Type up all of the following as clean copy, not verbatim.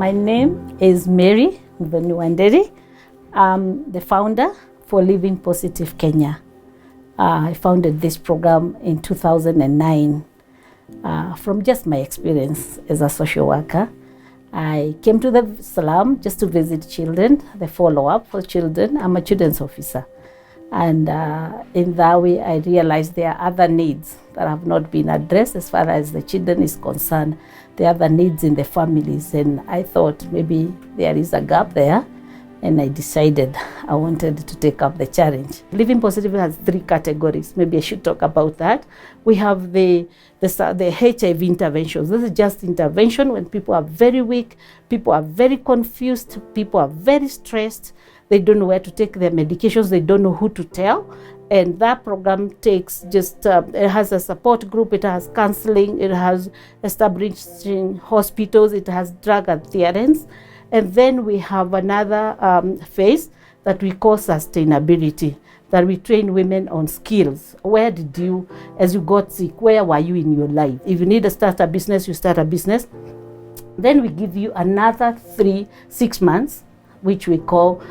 My name is Mary Wanderi. I'm the founder for Living Positive Kenya. I founded this program in 2009 from just my experience as a social worker. I came to the slum just to visit children, the follow-up for children. I'm a children's officer. And in that way, I realized there are other needs that have not been addressed as far as the children is concerned. There are other needs in the families. And I thought maybe there is a gap there. And I decided I wanted to take up the challenge. Living Positive has 3 categories. Maybe I should talk about that. We have the HIV interventions. This is just intervention when people are very weak, people are very confused, people are very stressed. They don't know where to take their medications. They don't know who to tell. And that program takes it has a support group, it has counseling, it has establishing hospitals, it has drug adherence. And then we have another phase that we call sustainability, that we train women on skills. Where did you, as you got sick, where were you in your life? If you need to start a business, you start a business. Then we give you another 6 months, which we call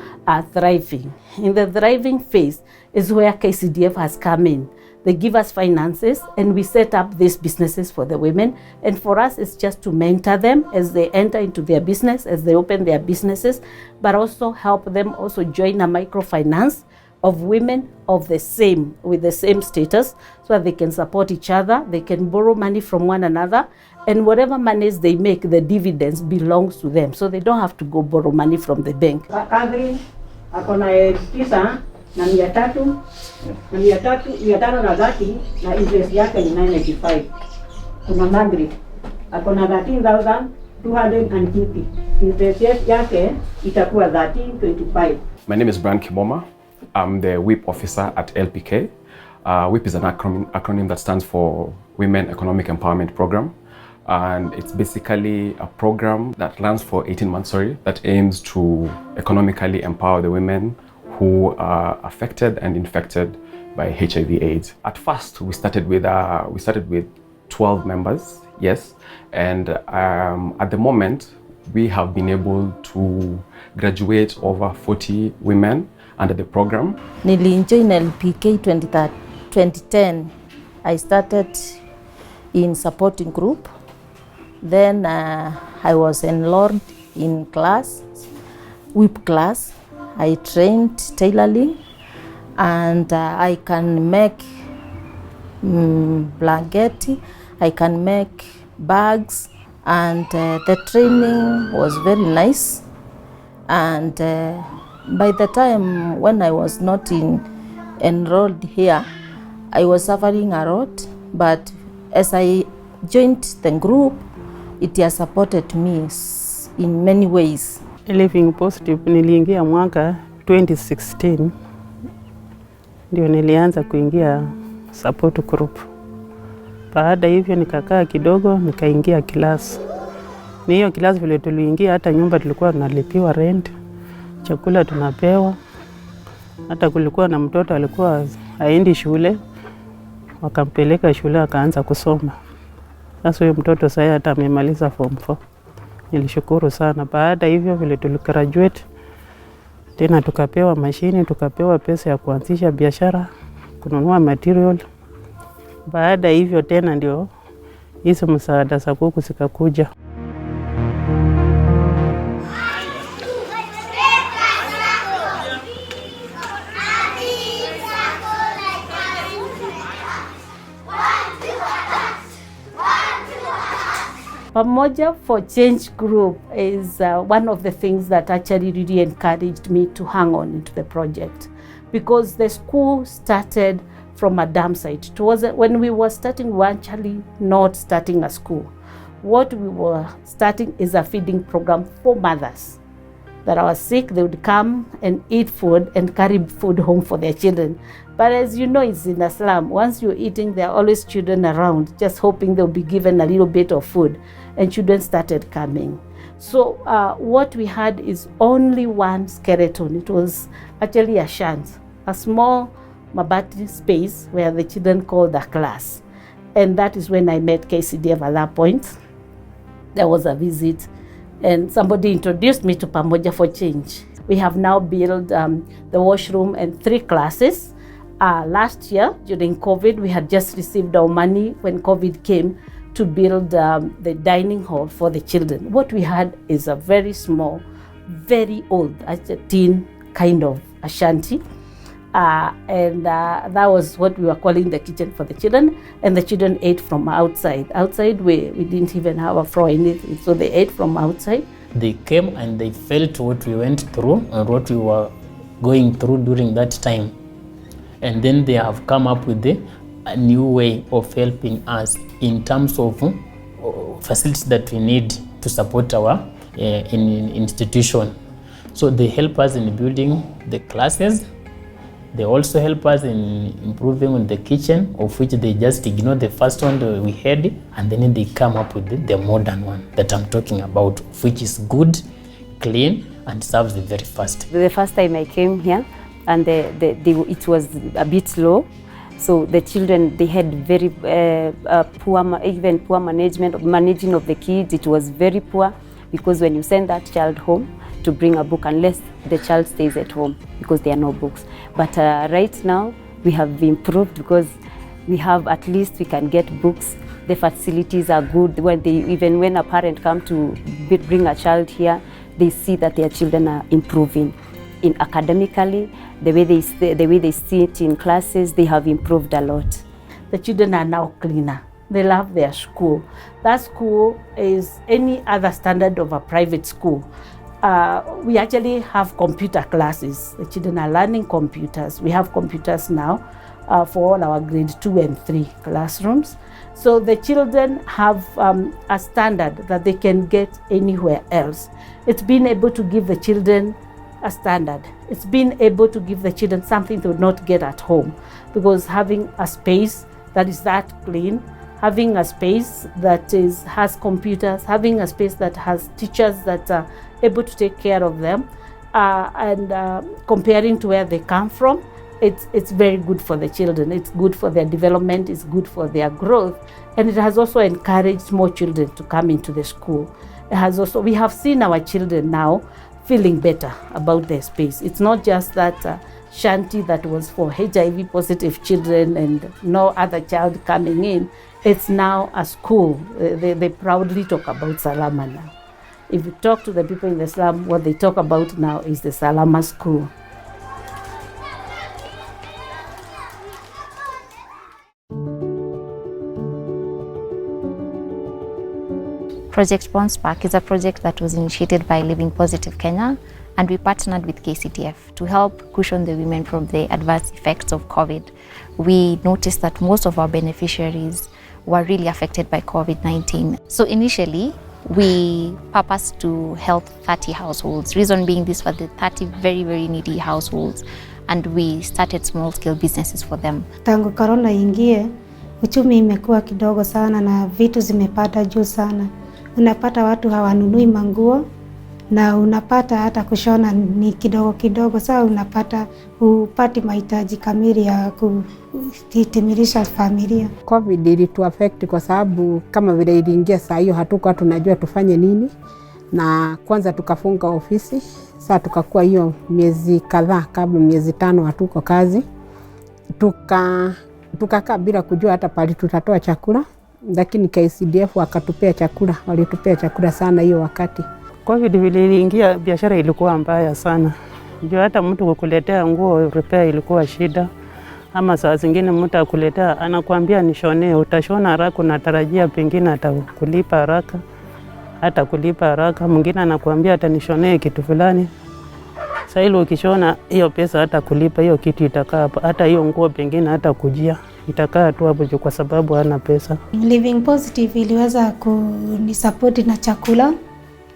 thriving. In the thriving phase is where KCDF has come in. They give us finances and we set up these businesses for the women. And for us, it's just to mentor them as they enter into their business, as they open their businesses, but also help them also join a microfinance of women with the same status, so that they can support each other, they can borrow money from one another, and whatever monies they make, the dividends belongs to them, so they don't have to go borrow money from the bank. Na 300 na interest yake ni 985. Kuna Margaret akona 13,250, interest yake itakuwa 1325. My name is Brian Kiboma. I'm the WIP officer at LPK. WIP is an acronym that stands for Women Economic Empowerment Program. And it's basically a program that runs for 18 months, that aims to economically empower the women who are affected and infected by HIV/AIDS. At first, we started with 12 members, yes, and at the moment, we have been able to graduate over 40 women under the program. Nilijoin LPK 2010. I started in supporting group. Then I was enrolled in class, WIP class. I trained tailoring, and I can make blanket, I can make bags, and the training was very nice. And by the time when I was not enrolled here, I was suffering a lot, but as I joined the group, it has supported me in many ways. Living Positive niliingia mwaka 2016, ndio nilianza kuingia support group. Baada hivyo nikakaa kidogo, nikaingia class. Ni hiyo class vile tuliingia, hata nyumba tulikuwa tunalipiwa rent, chakula tunapewa. Hata kulikuwa na mtoto alikuwa haendi shule, wakampeleka shule akaanza kusoma. Sasa huyo mtoto sasa hata amemaliza form 4. Nilishukuru sana. Baada hivyo vile tuligraduate, tena tukapewa mashini, tukapewa pesa ya kuanzisha biashara, kununua material. Baada hivyo tena ndio hizo msaada za kuku zikakuja. Pamoja for Change group is one of the things that actually really encouraged me to hang on into the project, because the school started from a dam site. It was when we were starting, we were actually not starting a school. What we were starting is a feeding program for mothers that are sick. They would come and eat food and carry food home for their children. But as you know, it's in a slum. Once you're eating, there are always children around, just hoping they'll be given a little bit of food. And children started coming. So what we had is only one skeleton. It was actually a shanty, a small mabati space where the children called a class. And that is when I met KCDF at that point. There was a visit and somebody introduced me to Pamoja for Change. We have now built the washroom and 3 classes. Last year, during COVID, we had just received our money when COVID came to build the dining hall for the children. What we had is a very small, very old, a tin kind of a shanty. And that was what we were calling the kitchen for the children, and the children ate from outside. Outside, we didn't even have a floor in it, so they ate from outside. They came and they felt what we went through and what we were going through during that time. And then they have come up with a new way of helping us in terms of facilities that we need to support our institution. So they help us in building the classes. They also help us in improving on the kitchen, of which they just ignore the first one that we had, and then they come up with the modern one that I'm talking about, which is good, clean, and serves the very fast. The first time I came here, and it was a bit low, so the children, they had very poor managing of the kids. It was very poor, because when you send that child home to bring a book, unless the child stays at home, because there are no books. But right now we have improved, because we have, at least we can get books. The facilities are good. Even when a parent come to bring a child here, they see that their children are improving. In academically, the way they sit in classes, they have improved a lot. The children are now cleaner. They love their school. That school is any other standard of a private school. We actually have computer classes. The children are learning computers. We have computers now for all our grade 2 and 3 classrooms. So the children have a standard that they can get anywhere else. It's been able to give the children a standard. It's been able to give the children something they would not get at home, because having a space that is that clean, having a space that has computers, having a space that has teachers that are able to take care of them, and comparing to where they come from, it's very good for the children. It's good for their development, it's good for their growth, and it has also encouraged more children to come into the school. We have seen our children now feeling better about their space. It's not just that shanty that was for HIV positive children and no other child coming in. It's now a school. They proudly talk about Salama now. If you talk to the people in the slum, what they talk about now is the Salama school. Project Bounce Back is a project that was initiated by Living Positive Kenya, and we partnered with KCDF to help cushion the women from the adverse effects of COVID. We noticed that most of our beneficiaries were really affected by COVID-19. So initially, we purposed to help 30 households. Reason being, these were the 30 very, very needy households, and we started small-scale businesses for them. Tangu corona ingie, uchumi imekuwa kidogo sana na vitu zimepanda juu sana. Unapata watu hawanunui manguo, na unapata hata kushona ni kidogo kidogo. Sasa unapata upati mahitaji kamili ya kutimilisha familia. COVID ilitu affect kwa sababu kama vile iliingia saa hiyo hatukuwa tunajua tufanye nini, na kwanza tukafunga ofisi. Sasa tukakuwa hiyo miezi kadhaa, kabla miezi 5 hatuko kazi. Tukakaa bila kujua hata pali tutatoa chakula, lakini KCDF wakatupea chakula, walitupea chakula sana hiyo wakati. COVID vile iliingia, biashara ilikuwa mbaya sana. Ndio hata mtu kukuletea nguo repair ilikuwa shida. Ama saa zingine mtu akuletea anakuambia nishonee, utashona haraka, unatarajia pengine atakulipa haraka. Hata kulipa haraka, mwingine anakuambia atanishonee kitu fulani. Sasa ile ukishona hiyo pesa hata kulipa hiyo kitu itakaa hapo. Hata hiyo nguo pengine hata kujia itakaa tu hapo kwa sababu hana pesa. Living Positive iliweza kunisupport na chakula,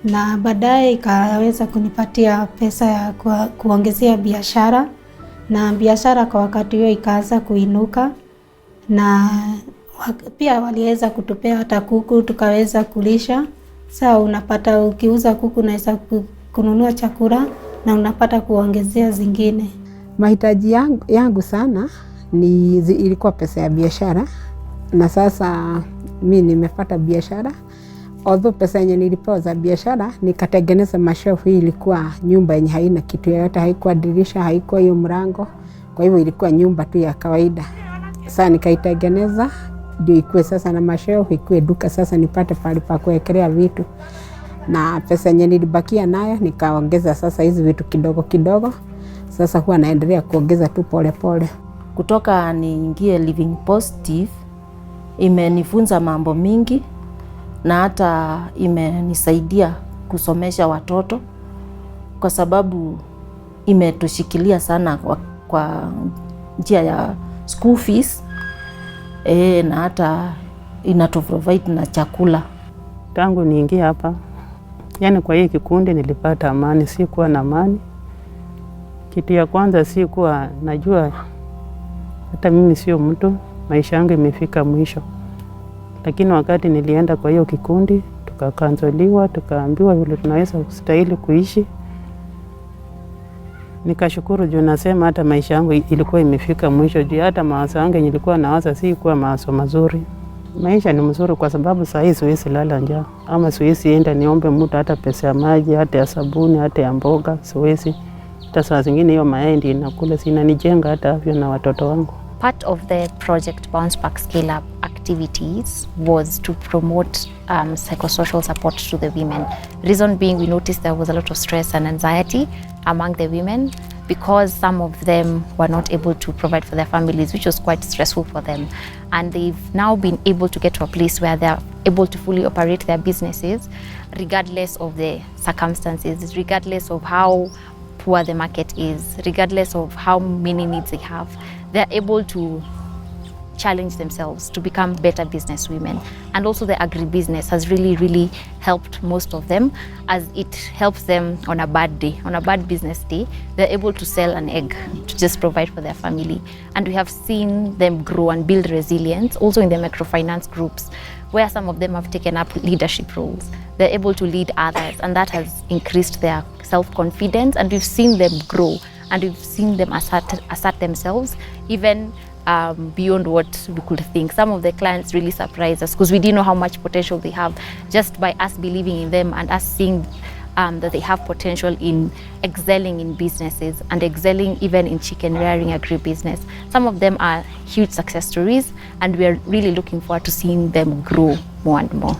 na baadaye ikaweza kunipatia pesa ya kuongezea biashara, na biashara kwa wakati huo ikaanza kuinuka, na pia waliweza kutupea hata kuku tukaweza kulisha. Sasa unapata ukiuza kuku unaweza kununua chakula na unapata kuongezea zingine. Mahitaji yangu sana ilikuwa pesa ya biashara, na sasa mimi nimepata biashara. although pesa yenye nilipewa za biashara nikatengeneza mashelf. Hii ilikuwa nyumba yenye haina kitu yoyote, haikuwa dirisha, haikuwa hiyo mlango, kwa hivyo ilikuwa nyumba tu ya kawaida. Sasa nikaitengeneza ndio ikuwe sasa na mashelf, ikuwe duka sasa, nipate pahali pa kuwekelea vitu. Na pesa yenye nilibakia nayo nikaongeza sasa hizi vitu kidogo kidogo. Sasa huwa naendelea kuongeza tu pole pole. Kutoka niingie Living Positive imenifunza mambo mingi, na hata imenisaidia kusomesha watoto, kwa sababu imetushikilia sana kwa njia ya school fees, na hata inatuprovide na chakula. Tangu niingie hapa, yani kwa hii kikundi nilipata amani. Sikuwa na amani. Kitu ya kwanza sikuwa najua hata mimi sio mtu, maisha yangu imefika mwisho. Lakini wakati nilienda kwa hiyo kikundi, tukakanzoliwa, tukaambiwa vile tunaweza kustahili kuishi. Nikashukuru juu nasema hata maisha yangu ilikuwa imefika mwisho, juu hata mawazo yangu nilikuwa nawaza si kuwa mawazo mazuri. Maisha ni mzuri kwa sababu saa hii siwezi lala njaa, ama siwezi enda niombe mtu hata pesa ya maji, hata ya sabuni, hata ya mboga, siwezi. Hata saa zingine hiyo mayai ndio nakula, sinanijenga hata afya na watoto wangu. Part of the Project Bounce Back Scale Up activities was to promote psychosocial support to the women. Reason being, we noticed there was a lot of stress and anxiety among the women because some of them were not able to provide for their families, which was quite stressful for them. And they've now been able to get to a place where they're able to fully operate their businesses regardless of the circumstances, regardless of how poor the market is, regardless of how many needs they have. They're able to challenge themselves to become better business women. And also the agribusiness has really helped most of them, as it helps them on a bad day, on a bad business day, they're able to sell an egg to just provide for their family. And we have seen them grow and build resilience also in the microfinance groups, where some of them have taken up leadership roles. They're able to lead others, and that has increased their self-confidence, and we've seen them grow, and we've seen them assert themselves even beyond what we could think. Some of the clients really surprised us because we didn't know how much potential they have, just by us believing in them and us seeing that they have potential in excelling in businesses and excelling even in chicken rearing agribusiness. Some of them are huge success stories, and we are really looking forward to seeing them grow more and more.